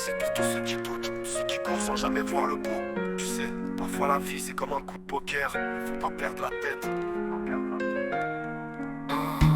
c'est pour tous ceux qui doutent, ceux qui courent sans jamais voir le bout. Tu sais, parfois la vie c'est comme un coup de poker, faut pas perdre la tête.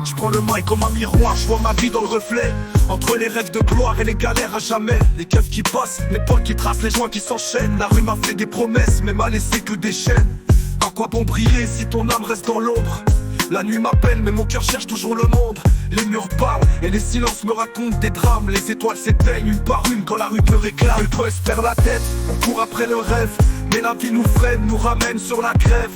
Je prends le mic comme un miroir, je vois ma vie dans le reflet. Entre les rêves de gloire et les galères à jamais. Les keufs qui passent, les potes qui tracent, les joints qui s'enchaînent. La rue m'a fait des promesses, mais m'a laissé que des chaînes. À quoi bon briller si ton âme reste dans l'ombre? La nuit m'appelle, mais mon cœur cherche toujours le monde. Les murs parlent et les silences me racontent des drames. Les étoiles s'éteignent une par une quand la rue me réclame. Le buzz perd la tête, on court après le rêve. Mais la vie nous freine, nous ramène sur la grève.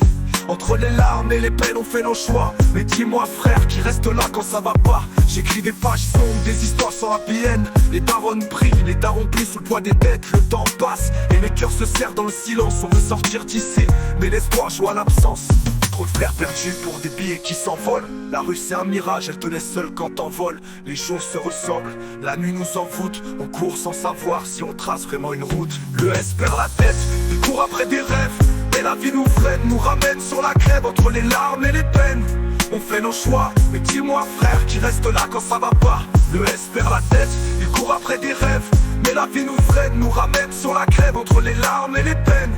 Entre les larmes et les peines on fait nos choix. Mais dis-moi frère qui reste là quand ça va pas. J'écris des pages sombres, des histoires sans happy end. Les darons brillent, les darons plient sous le poids des dettes. Le temps passe et mes cœurs se serrent dans le silence. On veut sortir d'ici, mais l'espoir joue à l'absence. Trop de frères perdus pour des billets qui s'envolent. La rue c'est un mirage, elle te laisse seul quand t'envoles. Les jours se ressemblent, la nuit nous envoûte. On court sans savoir si on trace vraiment une route. Le S perd la tête, il court après des rêves. Et la vie nous freine, nous ramène sur la grève. Entre les larmes et les peines, on fait nos choix. Mais dis-moi frère, qui reste là quand ça va pas. Le S perd la tête, il court après des rêves. Mais la vie nous freine, nous ramène sur la grève. Entre les larmes et les peines,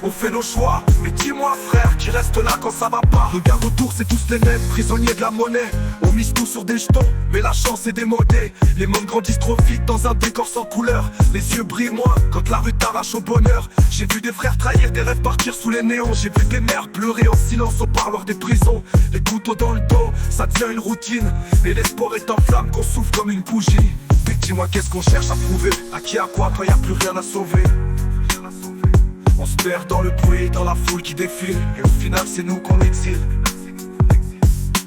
on fait nos choix, mais dis-moi frère, qui reste là quand ça va pas. Regarde autour, c'est tous les mêmes, prisonniers de la monnaie. On mise tout sur des jetons, mais la chance est démodée. Les mondes grandissent trop vite dans un décor sans couleur. Les yeux brillent moins quand la rue t'arrache au bonheur. J'ai vu des frères trahir, des rêves partir sous les néons. J'ai vu des mères pleurer en silence au parloir des prisons. Les couteaux dans le dos, ça devient une routine. Et l'espoir est en flamme qu'on souffle comme une bougie. Mais dis-moi qu'est-ce qu'on cherche à prouver, à qui à quoi quand y a plus rien à sauver. On se perd dans le bruit, dans la foule qui défile. Et au final c'est nous qu'on exile.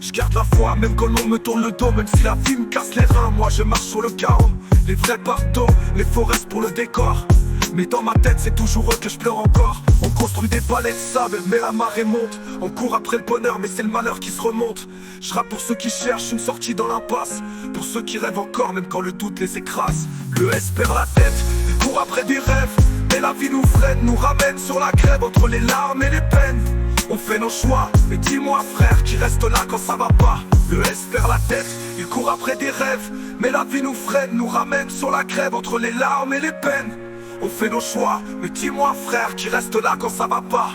Je garde la foi même quand l'on me tourne le dos. Même si la vie me casse les reins, moi je marche sur le chaos. Les vrais partout, les faux restent pour le décor. Mais dans ma tête c'est toujours eux que je pleure encore. On construit des palais de sable mais la marée monte. On court après le bonheur mais c'est le malheur qui se remonte. Je rappe pour ceux qui cherchent une sortie dans l'impasse. Pour ceux qui rêvent encore même quand le doute les écrase. Le S perd la tête, il court après des rêves. Mais la vie nous freine, nous ramène sur la grève. Entre les larmes et les peines, on fait nos choix. Mais dis-moi frère, qui reste là quand ça va pas. Le S perd la tête, il court après des rêves. Mais la vie nous freine, nous ramène sur la grève. Entre les larmes et les peines, on fait nos choix. Mais dis-moi frère, qui reste là quand ça va pas.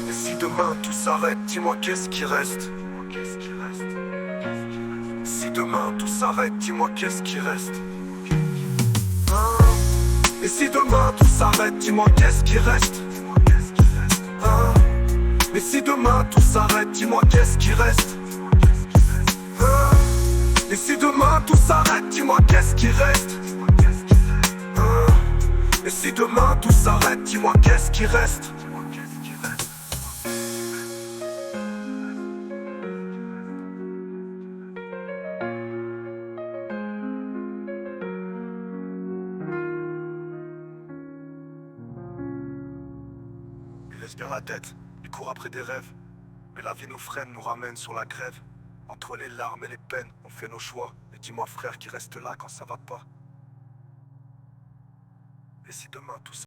Et si demain tout s'arrête, dis-moi qu'est-ce qui reste. Si demain tout s'arrête, dis-moi qu'est-ce qui reste. Et si demain tout s'arrête, dis-moi qu'est-ce qui reste. Mais si demain tout s'arrête, dis-moi qu'est-ce qui reste. Et si demain tout s'arrête, dis-moi qu'est-ce qui reste. Et si demain tout s'arrête, dis-moi qu'est-ce qui reste. Il espère la tête, il court après des rêves. Mais la vie nous freine, nous ramène sur la grève. Entre les larmes et les peines, on fait nos choix. Et dis-moi frère qui reste là quand ça va pas. Et si demain tout ça